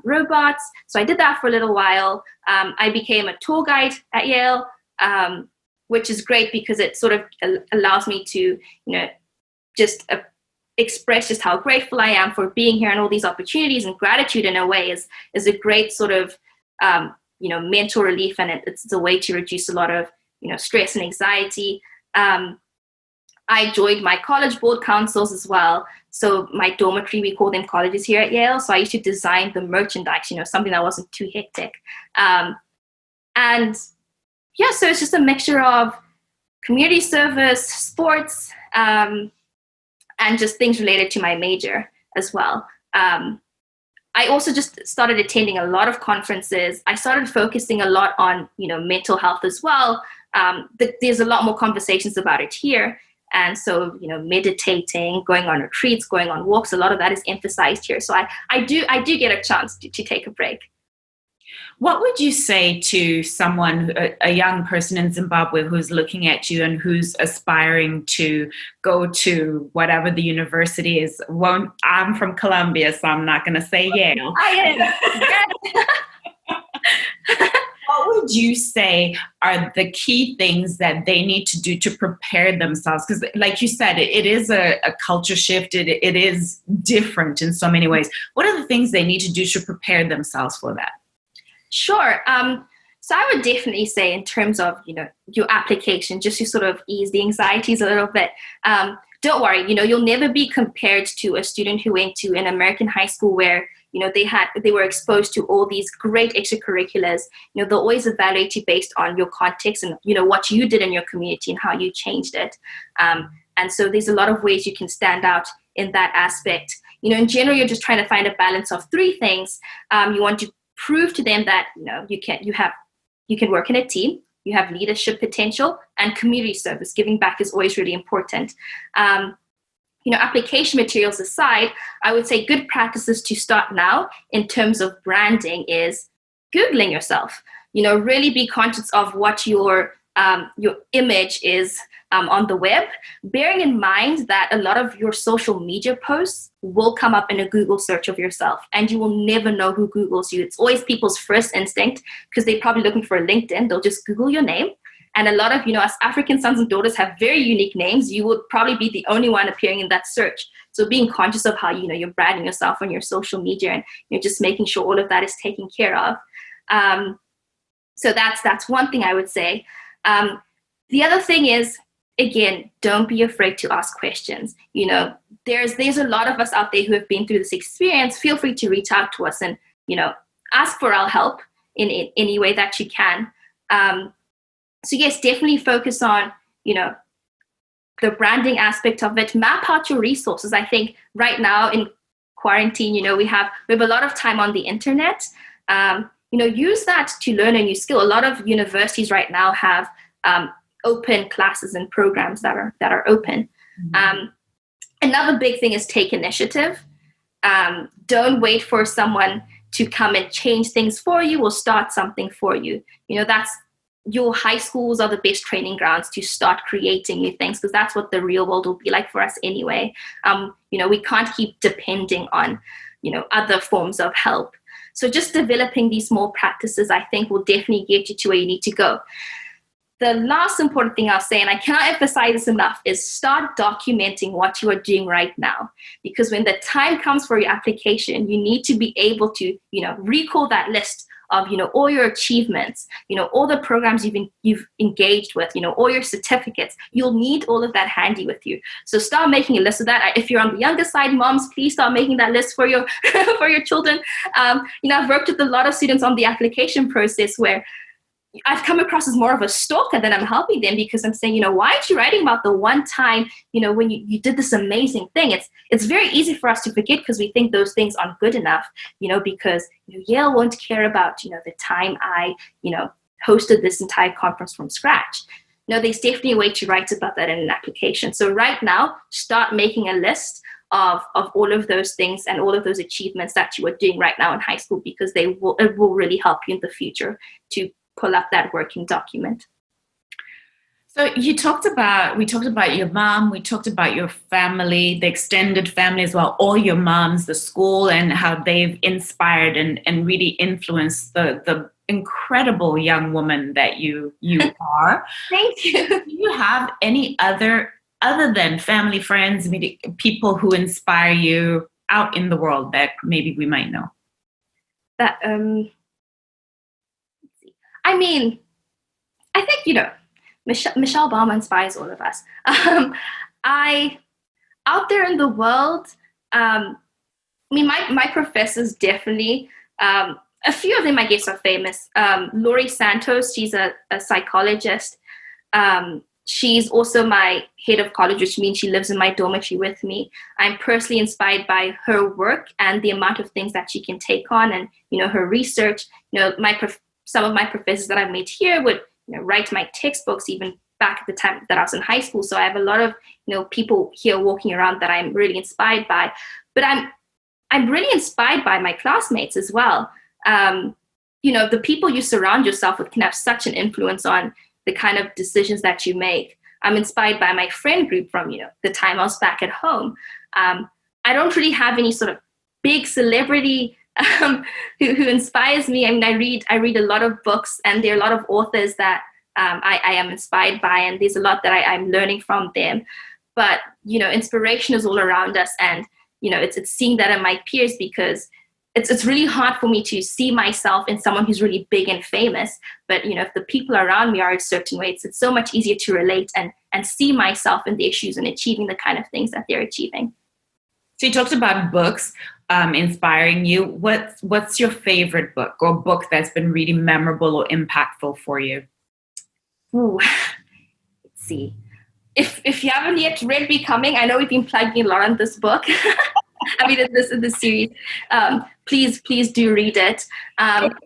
robots. So I did that for a little while. I became a tour guide at Yale, which is great because it sort of allows me to, just express just how grateful I am for being here and all these opportunities, and gratitude in a way is a great sort of, mental relief, and it's a way to reduce a lot of, stress and anxiety. I joined my college board councils as well. So my dormitory, we call them colleges here at Yale. So I used to design the merchandise, something that wasn't too hectic. And yeah, so it's just a mixture of community service, sports, and just things related to my major as well. I also just started attending a lot of conferences. I started focusing a lot on, mental health as well. There's a lot more conversations about it here. And so, meditating, going on retreats, going on walks, a lot of that is emphasized here. So I do get a chance to take a break. What would you say to someone, a young person in Zimbabwe who's looking at you and who's aspiring to go to whatever the university is? I'm from Columbia, so I'm not going to say Yale. I am. What would you say are the key things that they need to do to prepare themselves? Because like you said, it is a culture shift. It is different in so many ways. What are the things they need to do to prepare themselves for that? Sure. So I would definitely say in terms of, your application, just to sort of ease the anxieties a little bit, don't worry, you'll never be compared to a student who went to an American high school where, they were exposed to all these great extracurriculars. They'll always evaluate you based on your context and, what you did in your community and how you changed it. And so there's a lot of ways you can stand out in that aspect. In general, you're just trying to find a balance of three things. You want to prove to them that you can work in a team, you have leadership potential, and community service. Giving back is always really important. Application materials aside, I would say good practices to start now in terms of branding is Googling yourself. Really be conscious of what your image is on the web, bearing in mind that a lot of your social media posts will come up in a Google search of yourself, and you will never know who Googles you. It's always people's first instinct because they're probably looking for a LinkedIn. They'll just Google your name. And a lot of, us African sons and daughters have very unique names. You would probably be the only one appearing in that search. So being conscious of how, you're branding yourself on your social media and you're just making sure all of that is taken care of. So that's one thing I would say. The other thing is, again, don't be afraid to ask questions. There's a lot of us out there who have been through this experience. Feel free to reach out to us and, ask for our help in any way that you can. So yes, definitely focus on, the branding aspect of it. Map out your resources. I think right now in quarantine, we have a lot of time on the internet. Use that to learn a new skill. A lot of universities right now have open classes and programs that are open. Mm-hmm. Another big thing is take initiative. Don't wait for someone to come and change things for you or start something for you. That's your high schools are the best training grounds to start creating new things because that's what the real world will be like for us anyway. We can't keep depending on, other forms of help. So just developing these small practices, I think, will definitely get you to where you need to go. The last important thing I'll say, and I cannot emphasize this enough, is start documenting what you are doing right now. Because when the time comes for your application, you need to be able to, recall that list of, all your achievements, all the programs you've engaged with, all your certificates. You'll need all of that handy with you. So start making a list of that. If you're on the younger side, moms, please start making that list for your for your children. I've worked with a lot of students on the application process where I've come across as more of a stalker than I'm helping them because I'm saying, why aren't you writing about the one time, when you did this amazing thing? It's very easy for us to forget because we think those things aren't good enough, because Yale won't care about, the time I, hosted this entire conference from scratch. No, there's definitely a way to write about that in an application. So right now, start making a list of all of those things and all of those achievements that you are doing right now in high school because it will really help you in the future to pull up that working document. So we talked about your mom, we talked about your family, the extended family as well, all your moms, the school, and how they've inspired and really influenced the incredible young woman that you are. Thank you. Do you have any other than family, friends, people who inspire you out in the world that maybe we might know? That I think, Michelle Obama inspires all of us. Out there in the world, my professors definitely A few of them, I guess, are famous. Laurie Santos, she's a psychologist. She's also my head of college, which means she lives in my dormitory with me. I'm personally inspired by her work and the amount of things that she can take on, and her research. Some of my professors that I've met here would write my textbooks even back at the time that I was in high school. So I have a lot of people here walking around that I'm really inspired by. But I'm really inspired by my classmates as well. The people you surround yourself with can have such an influence on the kind of decisions that you make. I'm inspired by my friend group from, the time I was back at home. I don't really have any sort of big celebrity who inspires me. I mean, I read a lot of books, and there are a lot of authors that I am inspired by, and there's a lot that I'm learning from them. But, inspiration is all around us, and, it's seeing that in my peers, because it's really hard for me to see myself in someone who's really big and famous. But, if the people around me are a certain way, it's so much easier to relate and see myself in the issues and achieving the kind of things that they're achieving. So you talked about books inspiring you. What's your favorite book, or book that's been really memorable or impactful for you? Ooh, let's see. If you haven't yet read Becoming, I know we've been plugging a lot on this book. I mean, in this series, please do read it.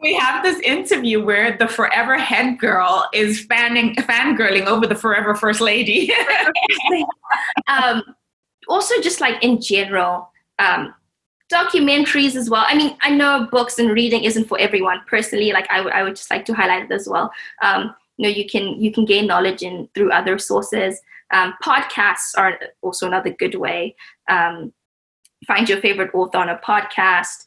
We have this interview where the forever head girl is fangirling over the forever first lady. Also, just like in general, documentaries as well. I mean, I know books and reading isn't for everyone. Personally, like I would just like to highlight it as well. You can gain knowledge through other sources. Podcasts are also another good way. Find your favorite author on a podcast,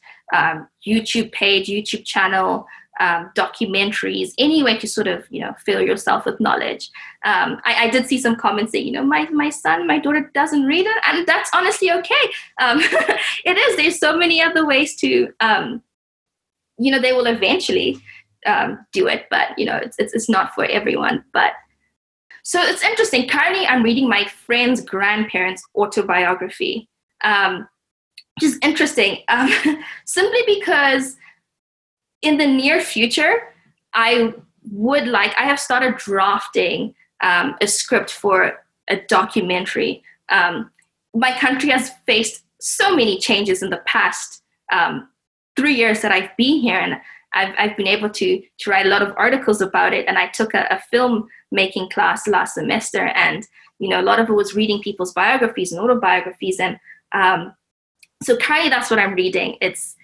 YouTube page, YouTube channel, documentaries, any way to sort of, fill yourself with knowledge. I did see some comments saying, my daughter doesn't read it, and that's honestly okay. It is. There's so many other ways to, they will eventually do it, but, it's not for everyone. But so it's interesting. Currently, I'm reading my friend's grandparents' autobiography. Which is interesting, simply because in the near future, I have started drafting a script for a documentary. My country has faced so many changes in the past 3 years that I've been here, and I've been able to write a lot of articles about it. And I took a filmmaking class last semester, and a lot of it was reading people's biographies and autobiographies, and so currently that's what I'm reading. It's,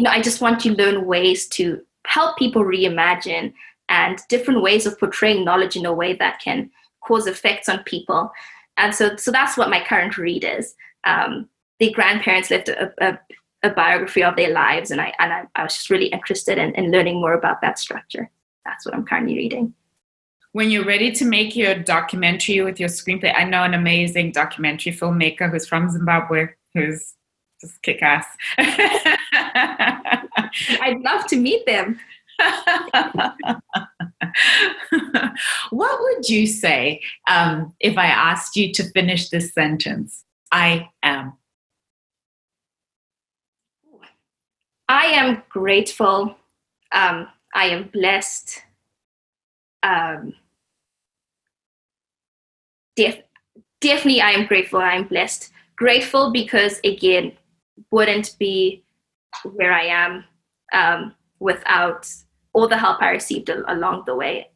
I just want to learn ways to help people reimagine, and different ways of portraying knowledge in a way that can cause effects on people. And so that's what my current read is. The grandparents left a biography of their lives, and I was just really interested in learning more about that structure. That's what I'm currently reading. When you're ready to make your documentary with your screenplay, I know an amazing documentary filmmaker who's from Zimbabwe, who's just kick-ass. I'd love to meet them. What would you say if I asked you to finish this sentence? I am. I am grateful. I am blessed. Definitely I am grateful. I am blessed. Grateful because, again, wouldn't be where I am without all the help I received along the way.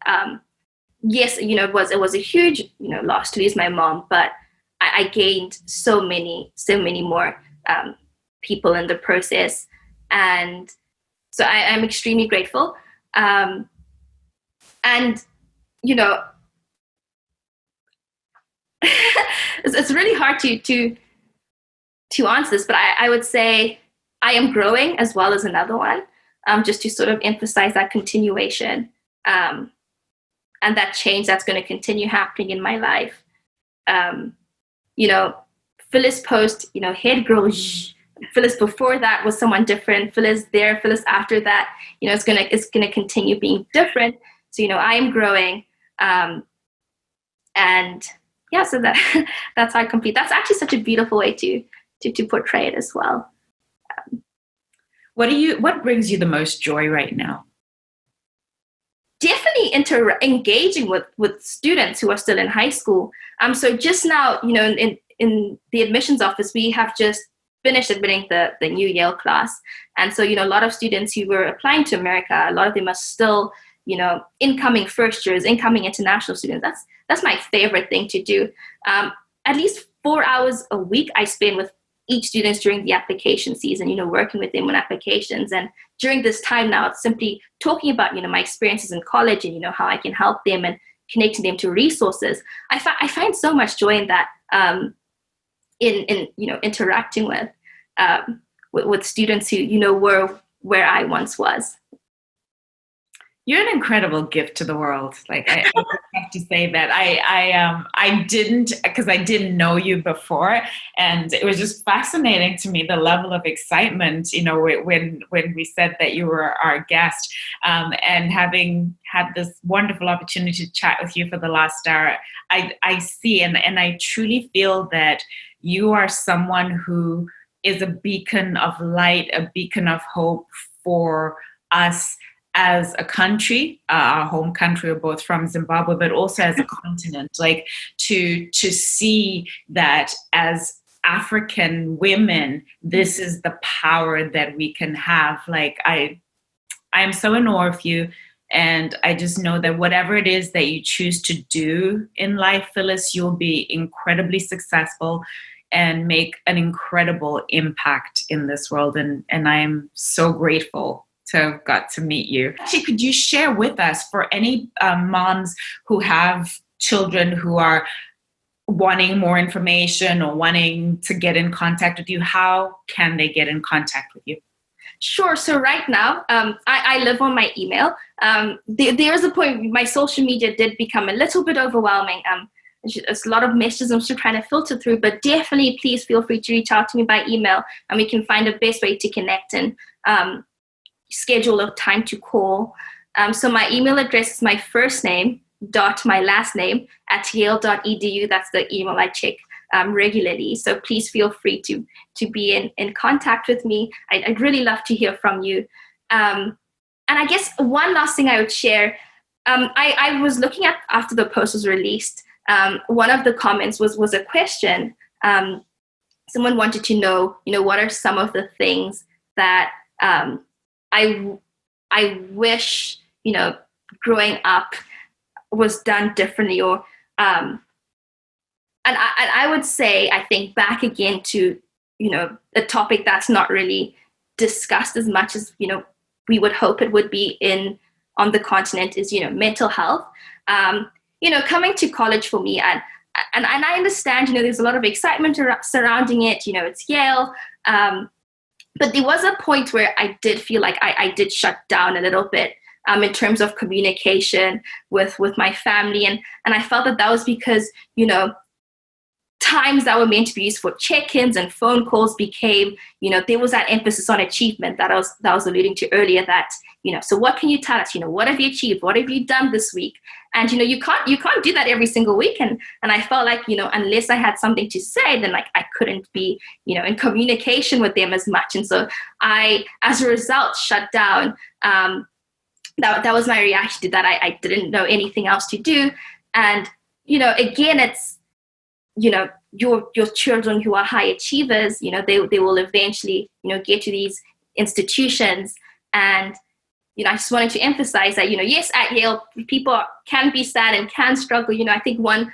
Yes, it was a huge loss to lose my mom, but I gained so many more people in the process, and so I'm extremely grateful. And it's really hard to answer this, but I would say I am growing as well as another one, just to sort of emphasize that continuation and that change that's going to continue happening in my life. Phyllis post, head girl, Phyllis before that was someone different. Phyllis there, Phyllis after that, it's gonna continue being different. So I am growing, and yeah, so that's how I complete. That's actually such a beautiful way to portray it as well. What brings you the most joy right now? Definitely engaging with students who are still in high school. So just now, in the admissions office, we have just finished admitting the new Yale class. And so, a lot of students who were applying to America, a lot of them are still, incoming first years, incoming international students. That's my favorite thing to do. At least 4 hours a week I spend with each student during the application season, working with them on applications. And during this time now, it's simply talking about, my experiences in college and, how I can help them and connecting them to resources. I find so much joy in that, in interacting with students who, were where I once was. You're an incredible gift to the world. Like I have to say that I didn't, because I didn't know you before, and it was just fascinating to me the level of excitement. When we said that you were our guest, and having had this wonderful opportunity to chat with you for the last hour, I see and I truly feel that you are someone who is a beacon of light, a beacon of hope for us as a country, our home country, we're both from Zimbabwe, but also as a continent, like to see that as African women, this is the power that we can have. Like I'm so in awe of you. And I just know that whatever it is that you choose to do in life, Phyllis, you'll be incredibly successful and make an incredible impact in this world. And I am so grateful to have got to meet you. Actually, could you share with us, for any moms who have children who are wanting more information or wanting to get in contact with you, how can they get in contact with you? Sure. So right now, I live on my email. There's a point my social media did become a little bit overwhelming. There's a lot of messages I'm still trying to filter through, but definitely please feel free to reach out to me by email, and we can find the best way to connect and schedule a time to call. So my email address is my first name dot my last name at yale.edu. That's the email I check regularly. So please feel free to be in contact with me. I'd really love to hear from you. And I guess one last thing I would share, I was looking at after the post was released, one of the comments was a question. Someone wanted to know, what are some of the things that I wish, growing up was done differently, or and I would say, I think back again to, a topic that's not really discussed as much as, we would hope it would be on the continent is, mental health. Coming to college for me, and I understand, there's a lot of excitement surrounding it, it's Yale. But there was a point where I did feel like I did shut down a little bit in terms of communication with my family. And I felt that was because, times that were meant to be used for check-ins and phone calls became, there was that emphasis on achievement that I was alluding to earlier, that, so what can you tell us? What have you achieved? What have you done this week? And, you can't do that every single week. And I felt like, unless I had something to say, then like I couldn't be, in communication with them as much. And so I, as a result, shut down. That was my reaction to that. I didn't know anything else to do. And, again, it's, your children who are high achievers, they will eventually, get to these institutions. And, I just wanted to emphasize that, yes, at Yale, people can be sad and can struggle. I think one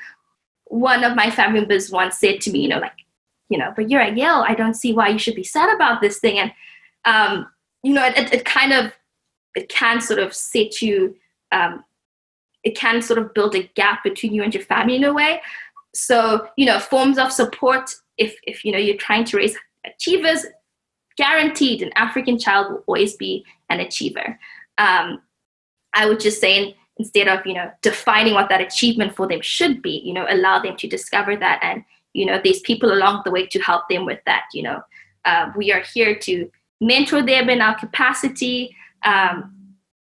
of my family members once said to me, but you're at Yale, I don't see why you should be sad about this thing. And, it can sort of set you, it can sort of build a gap between you and your family in a way. So, forms of support, if you're trying to raise achievers, guaranteed an African child will always be an achiever. I would just say, instead of, defining what that achievement for them should be, allow them to discover that. And, there's people along the way to help them with that. We are here to mentor them in our capacity,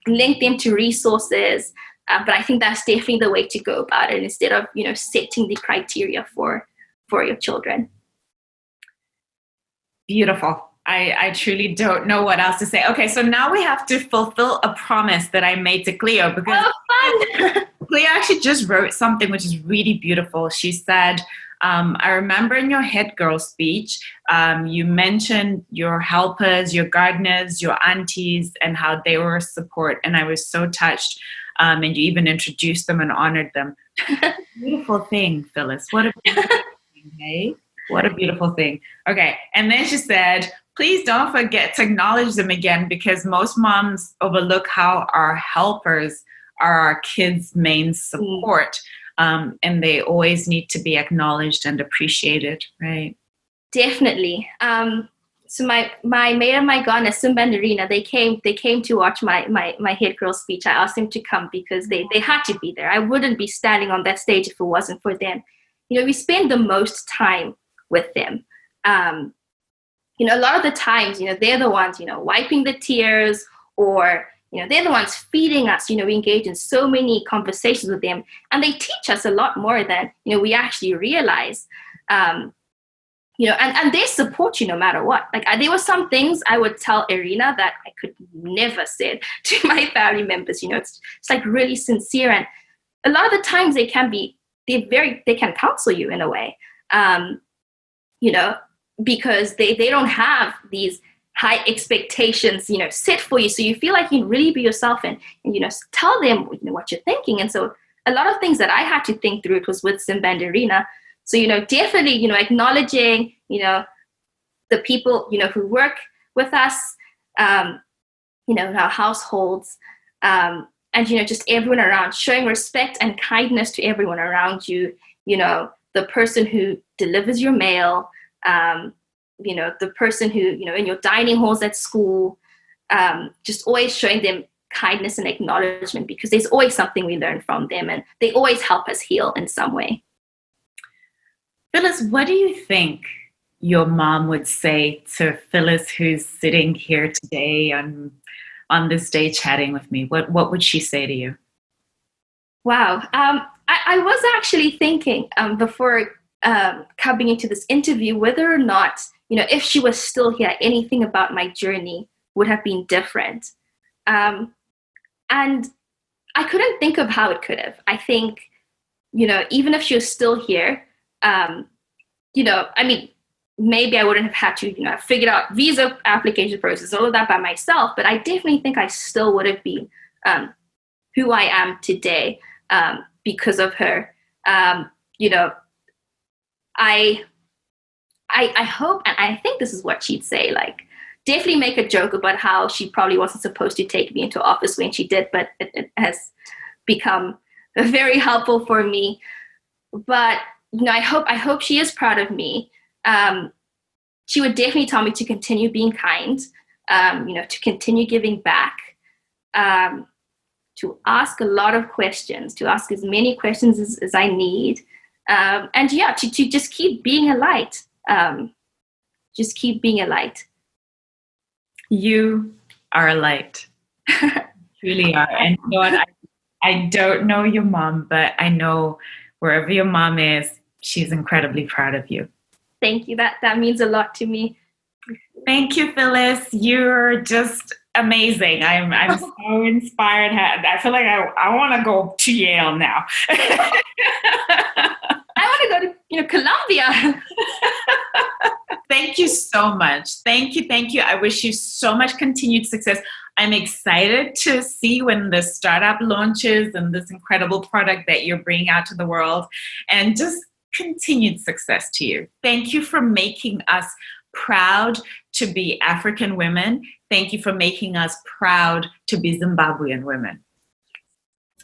link them to resources. But I think that's definitely the way to go about it, instead of, setting the criteria for your children. Beautiful. I truly don't know what else to say. Okay, so now we have to fulfill a promise that I made to Cleo, because fun. Cleo actually just wrote something which is really beautiful. She said, I remember in your head girl speech, you mentioned your helpers, your gardeners, your aunties, and how they were a support. And I was so touched. And you even introduced them and honored them. Beautiful thing, Phyllis. What a beautiful thing, hey? What a beautiful thing. Okay. And then she said, please don't forget to acknowledge them again, because most moms overlook how our helpers are our kids' main support. And they always need to be acknowledged and appreciated, right? Definitely. So my maid and my gardener, Simba and Irina, they came to watch my head girl speech. I asked them to come because they had to be there. I wouldn't be standing on that stage if it wasn't for them. We spend the most time with them. A lot of the times, they're the ones, wiping the tears, or, they're the ones feeding us. We engage in so many conversations with them, and they teach us a lot more than, we actually realize. And they support you no matter what. Like, there were some things I would tell Irina that I could never say to my family members. It's like really sincere. And a lot of the times they can counsel you in a way, because they don't have these high expectations, set for you. So you feel like you can really be yourself and tell them, what you're thinking. And so a lot of things that I had to think through, it was with Simba and Irina. So, definitely, acknowledging, the people, who work with us, in our households, and, just everyone around, showing respect and kindness to everyone around you, the person who delivers your mail, the person who, in your dining halls at school, just always showing them kindness and acknowledgement, because there's always something we learn from them, and they always help us heal in some way. Phyllis, what do you think your mom would say to Phyllis, who's sitting here today on this day chatting with me? What would she say to you? Wow. I was actually thinking before coming into this interview, whether or not, if she was still here, anything about my journey would have been different. And I couldn't think of how it could have. I think, even if she was still here, maybe I wouldn't have had to, have figured out visa application process, all of that by myself, but I definitely think I still would have been who I am today because of her. I hope, and I think this is what she'd say, like, definitely make a joke about how she probably wasn't supposed to take me into office when she did, but it has become very helpful for me. But I hope she is proud of me. She would definitely tell me to continue being kind, to continue giving back, to ask a lot of questions, to ask as many questions as I need. To just keep being a light. Just keep being a light. You are a light. You really are. And you know what? I don't know your mom, but I know wherever your mom is, she's incredibly proud of you. Thank you. That means a lot to me. Thank you, Phyllis. You're just amazing. I'm so inspired. I feel like I want to go to Yale now. I want to go to Columbia. Thank you so much. Thank you. I wish you so much continued success. I'm excited to see when the startup launches and this incredible product that you're bringing out to the world, and just continued success to you. Thank you for making us proud to be African women. Thank you for making us proud to be Zimbabwean women.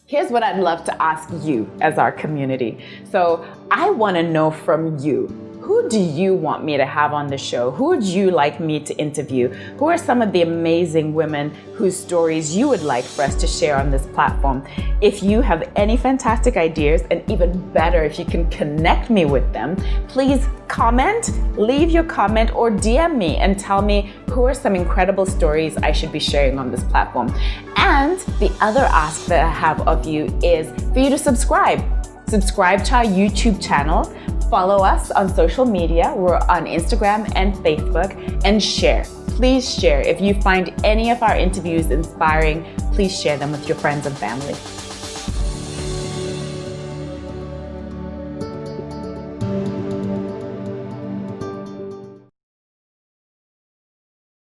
Here's what I'd love to ask you as our community. So I want to know from you, who do you want me to have on the show? Who would you like me to interview? Who are some of the amazing women whose stories you would like for us to share on this platform? If you have any fantastic ideas, and even better, if you can connect me with them, please comment, leave your comment, or DM me and tell me who are some incredible stories I should be sharing on this platform. And the other ask that I have of you is for you to subscribe to our YouTube channel. Follow us on social media. We're on Instagram and Facebook, and share. Please share. If you find any of our interviews inspiring, please share them with your friends and family.